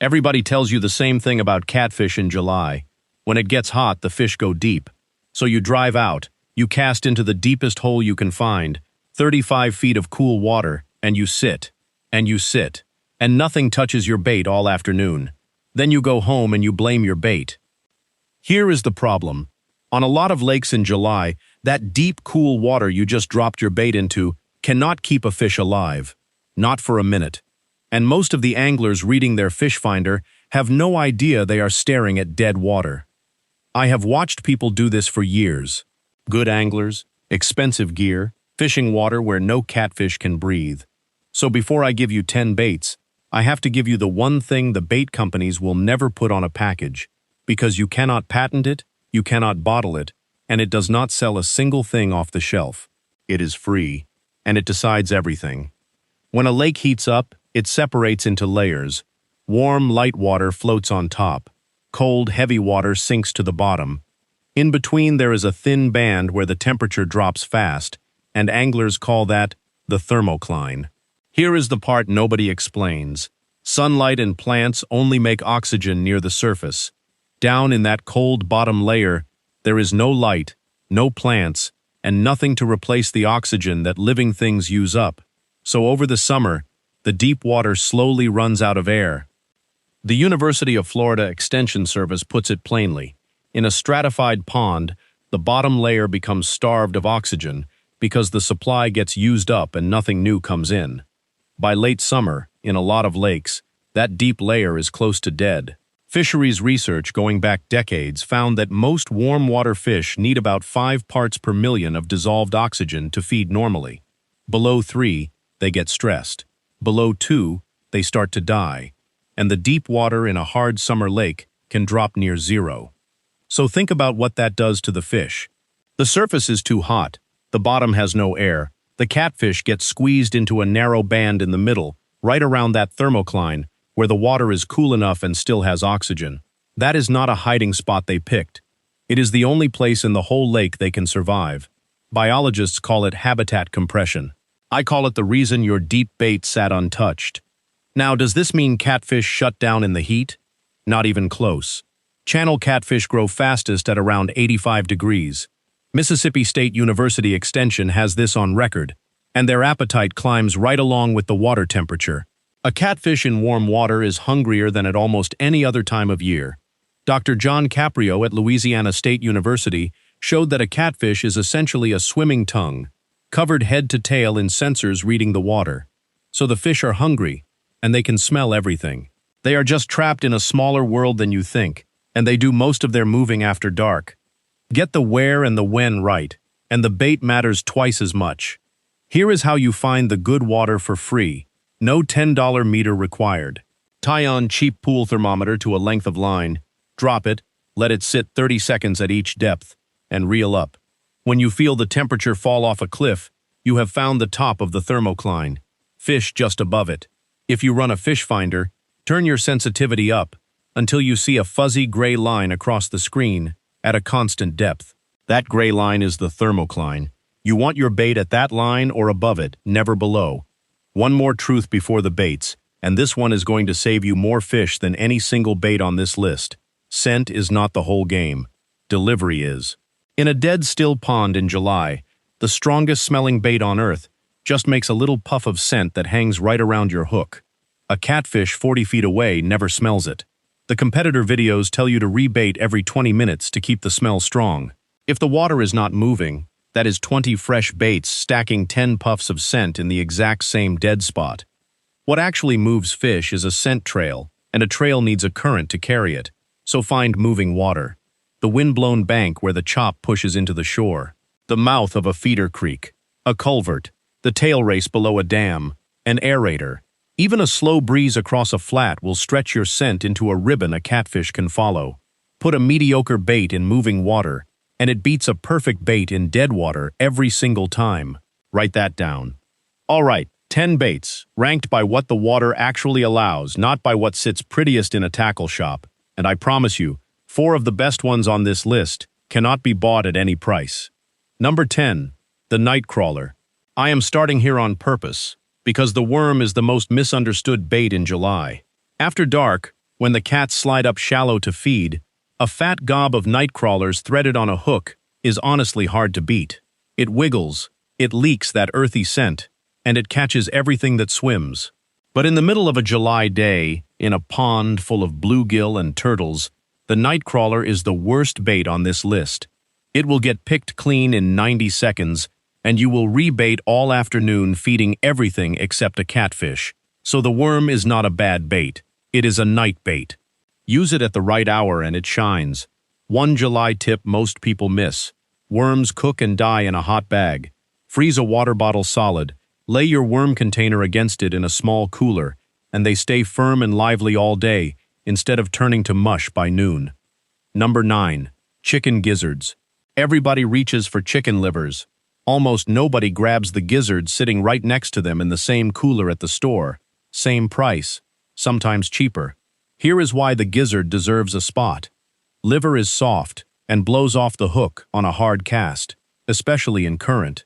Everybody tells you the same thing about catfish in July. When it gets hot, the fish go deep. So you drive out, you cast into the deepest hole you can find, 35 feet of cool water, and you sit, and you sit, and nothing touches your bait all afternoon. Then you go home and you blame your bait. Here is the problem. On a lot of lakes in July, that deep, cool water you just dropped your bait into cannot keep a fish alive. Not for a minute. And most of the anglers reading their fish finder have no idea they are staring at dead water. I have watched people do this for years. Good anglers, expensive gear, fishing water where no catfish can breathe. So before I give you 10 baits, I have to give you the one thing the bait companies will never put on a package, because you cannot patent it, you cannot bottle it, and it does not sell a single thing off the shelf. It is free, and it decides everything. When a lake heats up, it separates into layers. Warm, light water floats on top. Cold, heavy water sinks to the bottom. In between there is a thin band where the temperature drops fast, and anglers call that the thermocline. Here is the part nobody explains. Sunlight and plants only make oxygen near the surface. Down in that cold bottom layer, there is no light, no plants, and nothing to replace the oxygen that living things use up. So over the summer, the deep water slowly runs out of air. The University of Florida Extension Service puts it plainly. In a stratified pond, the bottom layer becomes starved of oxygen because the supply gets used up and nothing new comes in. By late summer, in a lot of lakes, that deep layer is close to dead. Fisheries research going back decades found that most warm water fish need about 5 parts per million of dissolved oxygen to feed normally. Below 3, they get stressed. Below 2, they start to die. And the deep water in a hard summer lake can drop near 0. So think about what that does to the fish. The surface is too hot. The bottom has no air. The catfish gets squeezed into a narrow band in the middle, right around that thermocline, where the water is cool enough and still has oxygen. That is not a hiding spot they picked. It is the only place in the whole lake they can survive. Biologists call it habitat compression. I call it the reason your deep bait sat untouched. Now, does this mean catfish shut down in the heat? Not even close. Channel catfish grow fastest at around 85 degrees. Mississippi State University Extension has this on record, and their appetite climbs right along with the water temperature. A catfish in warm water is hungrier than at almost any other time of year. Dr. John Caprio at Louisiana State University showed that a catfish is essentially a swimming tongue, covered head to tail in sensors reading the water. So the fish are hungry, and they can smell everything. They are just trapped in a smaller world than you think, and they do most of their moving after dark. Get the where and the when right, and the bait matters twice as much. Here is how you find the good water for free. No $10 meter required. Tie on cheap pool thermometer to a length of line, drop it, let it sit 30 seconds at each depth, and reel up. When you feel the temperature fall off a cliff, you have found the top of the thermocline. Fish just above it. If you run a fish finder, turn your sensitivity up until you see a fuzzy gray line across the screen at a constant depth. That gray line is the thermocline. You want your bait at that line or above it, never below. One more truth before the baits, and this one is going to save you more fish than any single bait on this list. Scent is not the whole game. Delivery is. In a dead still pond in July, the strongest smelling bait on earth just makes a little puff of scent that hangs right around your hook. A catfish 40 feet away never smells it. The competitor videos tell you to rebait every 20 minutes to keep the smell strong. If the water is not moving, that is 20 fresh baits stacking 10 puffs of scent in the exact same dead spot. What actually moves fish is a scent trail, and a trail needs a current to carry it. So find moving water. The wind-blown bank where the chop pushes into the shore. The mouth of a feeder creek. A culvert. The tail race below a dam. An aerator. Even a slow breeze across a flat will stretch your scent into a ribbon a catfish can follow. Put a mediocre bait in moving water, and it beats a perfect bait in dead water every single time. Write that down. All right, 10 baits, ranked by what the water actually allows, not by what sits prettiest in a tackle shop. And I promise you, 4 of the best ones on this list cannot be bought at any price. Number 10, the nightcrawler. I am starting here on purpose, because the worm is the most misunderstood bait in July. After dark, When the cats slide up shallow to feed, a fat gob of night crawlers threaded on a hook is honestly hard to beat. It wiggles, it leaks that earthy scent, and it catches everything that swims. But in the middle of a July day, in a pond full of bluegill and turtles, the nightcrawler is the worst bait on this list. It will get picked clean in 90 seconds, and you will rebait all afternoon feeding everything except a catfish. So the worm is not a bad bait. It is a night bait. Use it at the right hour and it shines. One July tip most people miss. Worms cook and die in a hot bag. Freeze a water bottle solid. Lay your worm container against it in a small cooler, and they stay firm and lively all day, instead of turning to mush by noon. Number 9. Chicken gizzards. Everybody reaches for chicken livers. Almost nobody grabs the gizzard sitting right next to them in the same cooler at the store. Same price, sometimes cheaper. Here is why the gizzard deserves a spot. Liver is soft and blows off the hook on a hard cast, especially in current.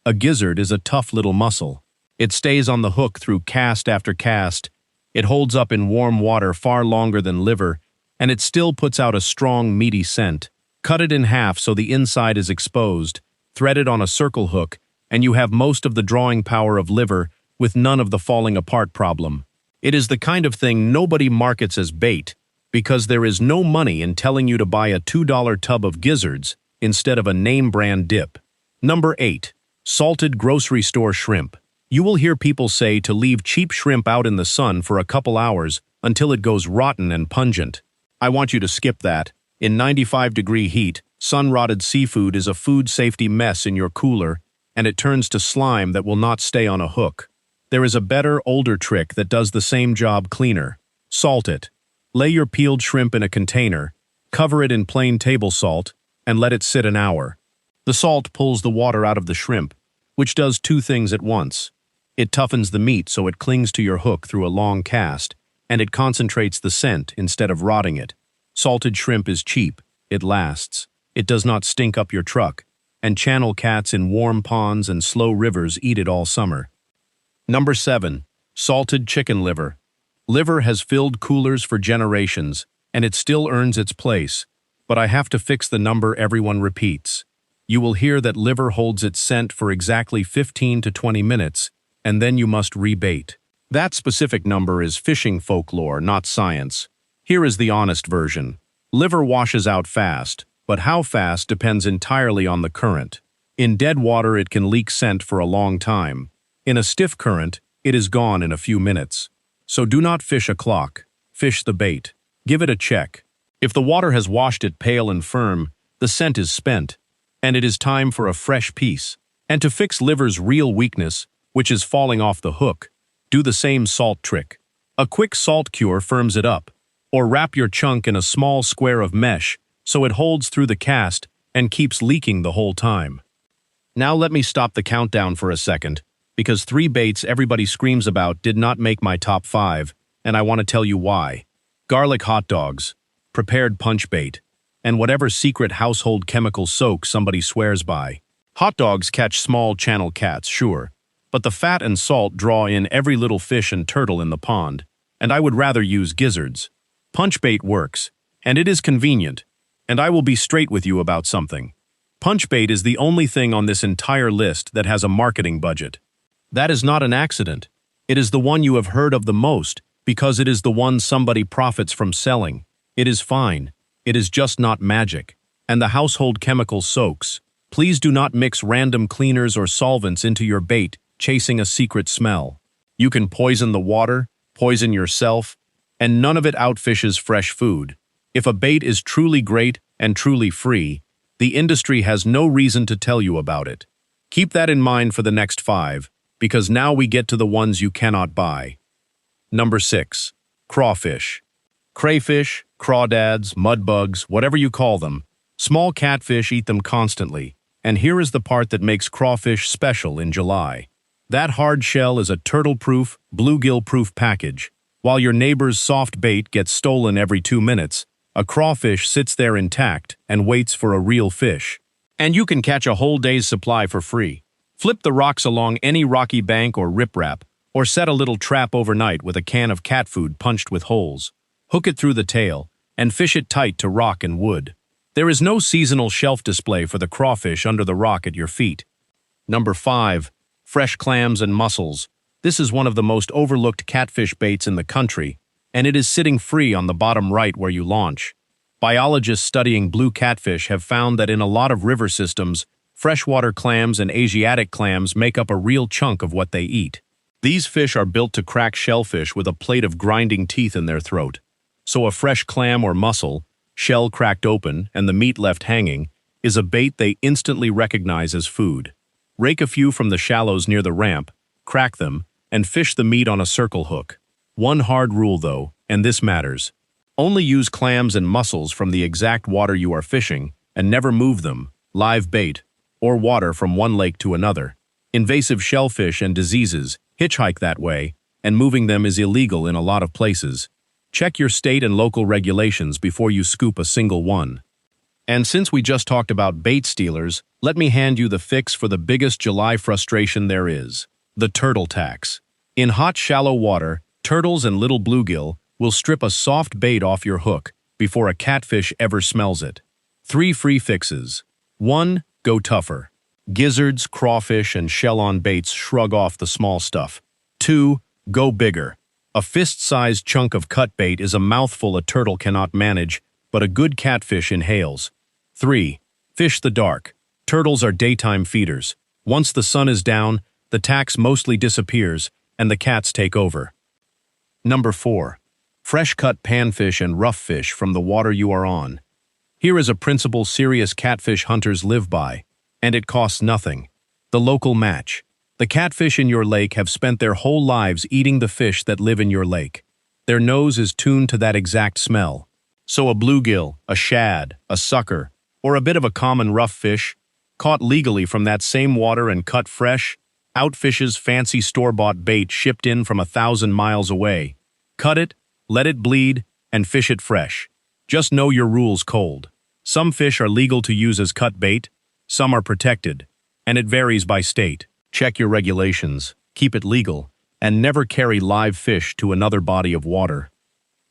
A gizzard is a tough little muscle. It stays on the hook through cast after cast. It holds up in warm water far longer than liver, and it still puts out a strong, meaty scent. Cut it in half so the inside is exposed, thread it on a circle hook, and you have most of the drawing power of liver with none of the falling apart problem. It is the kind of thing nobody markets as bait, because there is no money in telling you to buy a $2 tub of gizzards instead of a name-brand dip. Number 8. Salted grocery store shrimp. You will hear people say to leave cheap shrimp out in the sun for a couple hours until it goes rotten and pungent. I want you to skip that. In 95-degree heat, sun-rotted seafood is a food safety mess in your cooler, and it turns to slime that will not stay on a hook. There is a better, older trick that does the same job cleaner. Salt it. Lay your peeled shrimp in a container, cover it in plain table salt, and let it sit an hour. The salt pulls the water out of the shrimp, which does two things at once. It toughens the meat so it clings to your hook through a long cast, and it concentrates the scent instead of rotting it. Salted shrimp is cheap, it lasts, it does not stink up your truck, and channel cats in warm ponds and slow rivers eat it all summer. Number 7. Salted chicken liver. Liver has filled coolers for generations, and it still earns its place, but I have to fix the number everyone repeats. You will hear that liver holds its scent for exactly 15 to 20 minutes, and then you must rebait. That specific number is fishing folklore, not science. Here is the honest version. Liver washes out fast, but how fast depends entirely on the current. In dead water, it can leak scent for a long time. In a stiff current, it is gone in a few minutes. So do not fish a clock. Fish the bait. Give it a check. If the water has washed it pale and firm, the scent is spent, and it is time for a fresh piece. And to fix liver's real weakness, which is falling off the hook, do the same salt trick. A quick salt cure firms it up, or wrap your chunk in a small square of mesh so it holds through the cast and keeps leaking the whole time. Now let me stop the countdown for a second, because 3 baits everybody screams about did not make my top 5, and I want to tell you why. Garlic hot dogs, prepared punch bait, and whatever secret household chemical soak somebody swears by. Hot dogs catch small channel cats, sure, but the fat and salt draw in every little fish and turtle in the pond, and I would rather use gizzards. Punch bait works, and it is convenient, and I will be straight with you about something. Punch bait is the only thing on this entire list that has a marketing budget. That is not an accident. It is the one you have heard of the most because it is the one somebody profits from selling. It is fine. It is just not magic. And the household chemical soaks. Please do not mix random cleaners or solvents into your bait, chasing a secret smell. You can poison the water, poison yourself, and none of it outfishes fresh food. If a bait is truly great and truly free, the industry has no reason to tell you about it. Keep that in mind for the next 5, because now we get to the ones you cannot buy. Number 6. Crawfish. Crayfish, crawdads, mudbugs, whatever you call them. Small catfish eat them constantly, and here is the part that makes crawfish special in July. That hard shell is a turtle-proof, bluegill-proof package. While your neighbor's soft bait gets stolen every 2 minutes, a crawfish sits there intact and waits for a real fish. And you can catch a whole day's supply for free. Flip the rocks along any rocky bank or riprap, or set a little trap overnight with a can of cat food punched with holes. Hook it through the tail, and fish it tight to rock and wood. There is no seasonal shelf display for the crawfish under the rock at your feet. Number 5. Fresh clams and mussels. This is one of the most overlooked catfish baits in the country, and it is sitting free on the bottom right where you launch. Biologists studying blue catfish have found that in a lot of river systems, freshwater clams and Asiatic clams make up a real chunk of what they eat. These fish are built to crack shellfish with a plate of grinding teeth in their throat. So a fresh clam or mussel, shell cracked open and the meat left hanging, is a bait they instantly recognize as food. Rake a few from the shallows near the ramp, crack them, and fish the meat on a circle hook. One hard rule though, and this matters. Only use clams and mussels from the exact water you are fishing, and never move them, live bait, or water from one lake to another. Invasive shellfish and diseases hitchhike that way, and moving them is illegal in a lot of places. Check your state and local regulations before you scoop a single one. And since we just talked about bait stealers, let me hand you the fix for the biggest July frustration there is: the turtle tax. In hot, shallow water, turtles and little bluegill will strip a soft bait off your hook before a catfish ever smells it. 3 free fixes. 1. Go tougher. Gizzards, crawfish, and shell-on baits shrug off the small stuff. 2. Go bigger. A fist-sized chunk of cut bait is a mouthful a turtle cannot manage, but a good catfish inhales. 3. Fish the dark. Turtles are daytime feeders. Once the sun is down, the tax mostly disappears, and the cats take over. Number 4. Fresh-cut panfish and rough fish from the water you are on. Here is a principle serious catfish hunters live by, and it costs nothing. The local match. The catfish in your lake have spent their whole lives eating the fish that live in your lake. Their nose is tuned to that exact smell. So a bluegill, a shad, a sucker, or a bit of a common rough fish, caught legally from that same water and cut fresh, outfishes fancy store-bought bait shipped in from 1,000 miles away. Cut it, let it bleed, and fish it fresh. Just know your rules cold. Some fish are legal to use as cut bait, some are protected, and it varies by state. Check your regulations, keep it legal, and never carry live fish to another body of water.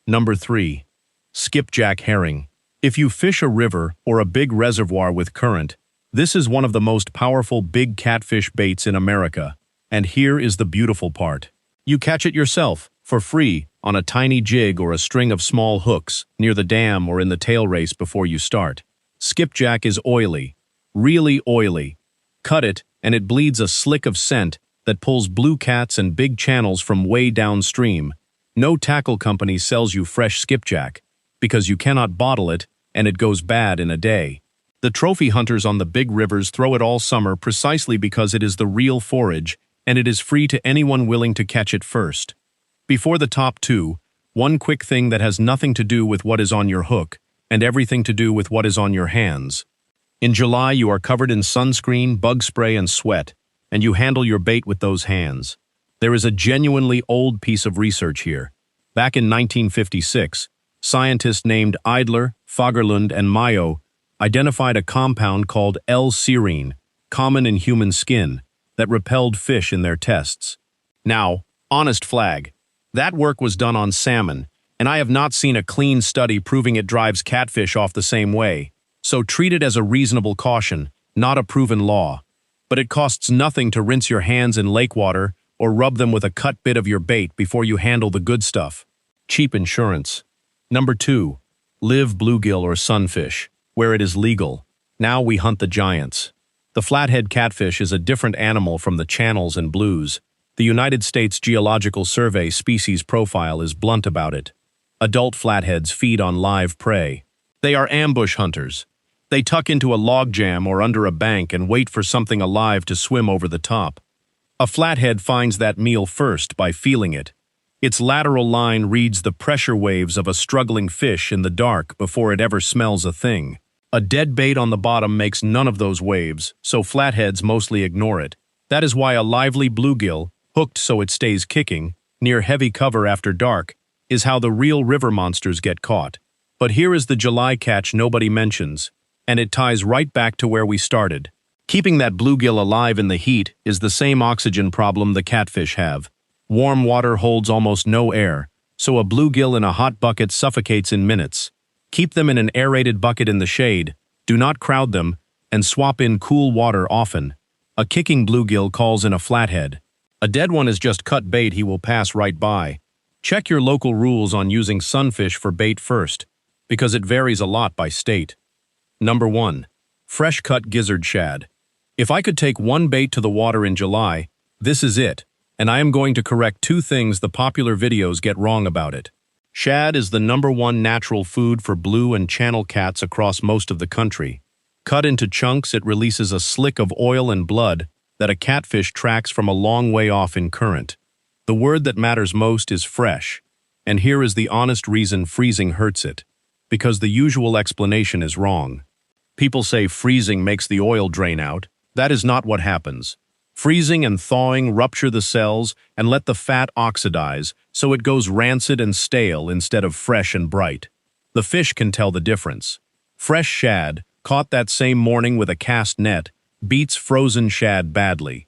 Number 3. Skipjack herring. If you fish a river or a big reservoir with current, this is one of the most powerful big catfish baits in America. And here is the beautiful part. You catch it yourself, for free, on a tiny jig or a string of small hooks near the dam or in the tail race before you start. Skipjack is oily, really oily. Cut it, and it bleeds a slick of scent that pulls blue cats and big channels from way downstream. No tackle company sells you fresh skipjack, because you cannot bottle it, and it goes bad in a day. The trophy hunters on the big rivers throw it all summer precisely because it is the real forage, and it is free to anyone willing to catch it first. Before the top 2, one quick thing that has nothing to do with what is on your hook, and everything to do with what is on your hands. In July, you are covered in sunscreen, bug spray, and sweat, and you handle your bait with those hands. There is a genuinely old piece of research here. Back in 1956, scientists named Idler, Fagerlund, and Mayo identified a compound called L-serine, common in human skin, that repelled fish in their tests. Now, honest flag, that work was done on salmon, and I have not seen a clean study proving it drives catfish off the same way. So treat it as a reasonable caution, not a proven law. But it costs nothing to rinse your hands in lake water or rub them with a cut bit of your bait before you handle the good stuff. Cheap insurance. Number 2. Live bluegill or sunfish, where it is legal. Now we hunt the giants. The flathead catfish is a different animal from the channels and blues. The United States Geological Survey species profile is blunt about it. Adult flatheads feed on live prey. They are ambush hunters. They tuck into a logjam or under a bank and wait for something alive to swim over the top. A flathead finds that meal first by feeling it. Its lateral line reads the pressure waves of a struggling fish in the dark before it ever smells a thing. A dead bait on the bottom makes none of those waves, so flatheads mostly ignore it. That is why a lively bluegill, hooked so it stays kicking, near heavy cover after dark, is how the real river monsters get caught. But here is the July catch nobody mentions, and it ties right back to where we started. Keeping that bluegill alive in the heat is the same oxygen problem the catfish have. Warm water holds almost no air, so a bluegill in a hot bucket suffocates in minutes. Keep them in an aerated bucket in the shade, do not crowd them, and swap in cool water often. A kicking bluegill calls in a flathead. A dead one is just cut bait he will pass right by. Check your local rules on using sunfish for bait first, because it varies a lot by state. Number 1. Fresh cut gizzard shad. If I could take one bait to the water in July, this is it, and I am going to correct 2 things the popular videos get wrong about it. Shad is the number 1 natural food for blue and channel cats across most of the country. Cut into chunks, it releases a slick of oil and blood that a catfish tracks from a long way off in current. The word that matters most is fresh, and here is the honest reason freezing hurts it. Because the usual explanation is wrong. People say freezing makes the oil drain out. That is not what happens. Freezing and thawing rupture the cells and let the fat oxidize, so it goes rancid and stale instead of fresh and bright. The fish can tell the difference. Fresh shad, caught that same morning with a cast net, beats frozen shad badly.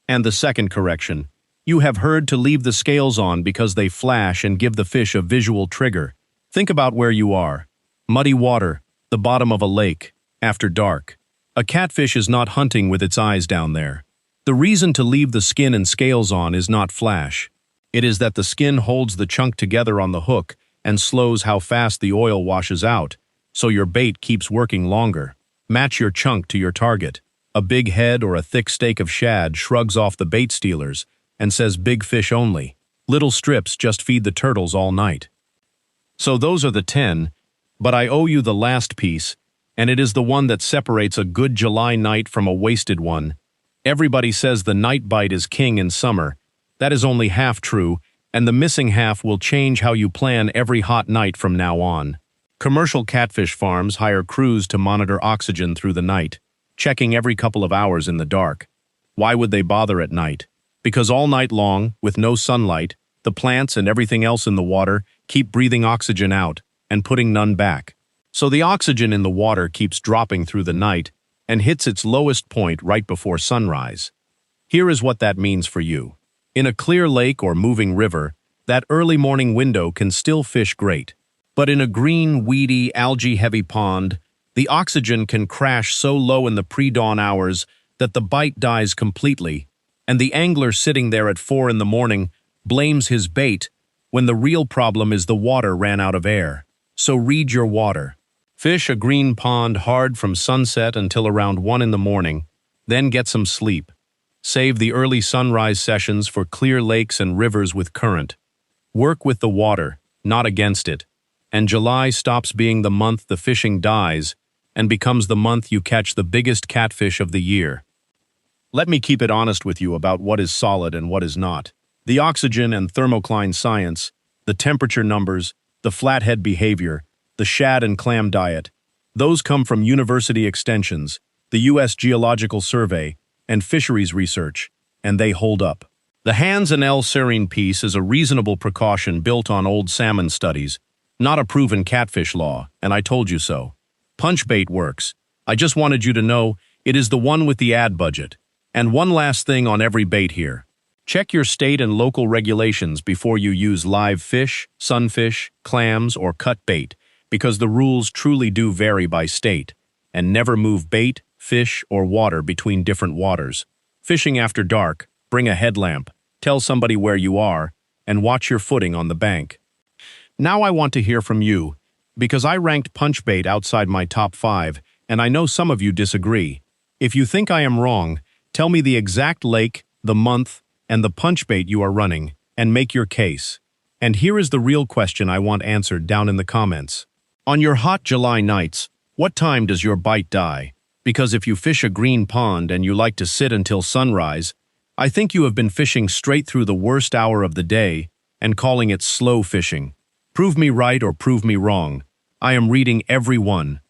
And the second correction. You have heard to leave the scales on because they flash and give the fish a visual trigger. Think about where you are. Muddy water, the bottom of a lake, after dark. A catfish is not hunting with its eyes down there. The reason to leave the skin and scales on is not flash. It is that the skin holds the chunk together on the hook and slows how fast the oil washes out, so your bait keeps working longer. Match your chunk to your target. A big head or a thick steak of shad shrugs off the bait stealers and says big fish only. Little strips just feed the turtles all night. So those are the 10, but I owe you the last piece, and it is the one that separates a good July night from a wasted one. Everybody says the night bite is king in summer. That is only half true, and the missing half will change how you plan every hot night from now on. Commercial catfish farms hire crews to monitor oxygen through the night, checking every couple of hours in the dark. Why would they bother at night? Because all night long, with no sunlight, the plants and everything else in the water keep breathing oxygen out and putting none back. So the oxygen in the water keeps dropping through the night and hits its lowest point right before sunrise. Here is what that means for you. In a clear lake or moving river, that early morning window can still fish great. But in a green, weedy, algae-heavy pond, the oxygen can crash so low in the pre-dawn hours that the bite dies completely, and the angler sitting there at 4 in the morning blames his bait when the real problem is the water ran out of air. So read your water. Fish a green pond hard from sunset until around 1 in the morning, then get some sleep. Save the early sunrise sessions for clear lakes and rivers with current. Work with the water, not against it. And July stops being the month the fishing dies and becomes the month you catch the biggest catfish of the year. Let me keep it honest with you about what is solid and what is not. The oxygen and thermocline science, the temperature numbers, the flathead behavior, the shad and clam diet, those come from university extensions, the U.S. Geological Survey, and fisheries research, and they hold up. The Hans and L. serine piece is a reasonable precaution built on old salmon studies, not a proven catfish law, and I told you so. Punch bait works. I just wanted you to know it is the one with the ad budget. And one last thing on every bait here. Check your state and local regulations before you use live fish, sunfish, clams, or cut bait, because the rules truly do vary by state. And never move bait, fish, or water between different waters. Fishing after dark, bring a headlamp, tell somebody where you are, and watch your footing on the bank. Now I want to hear from you, because I ranked punch bait outside my top 5, and I know some of you disagree. If you think I am wrong, tell me the exact lake, the month, and the punch bait you are running, and make your case. And here is the real question I want answered down in the comments. On your hot July nights, what time does your bite die? Because if you fish a green pond and you like to sit until sunrise, I think you have been fishing straight through the worst hour of the day and calling it slow fishing. Prove me right or prove me wrong. I am reading every one.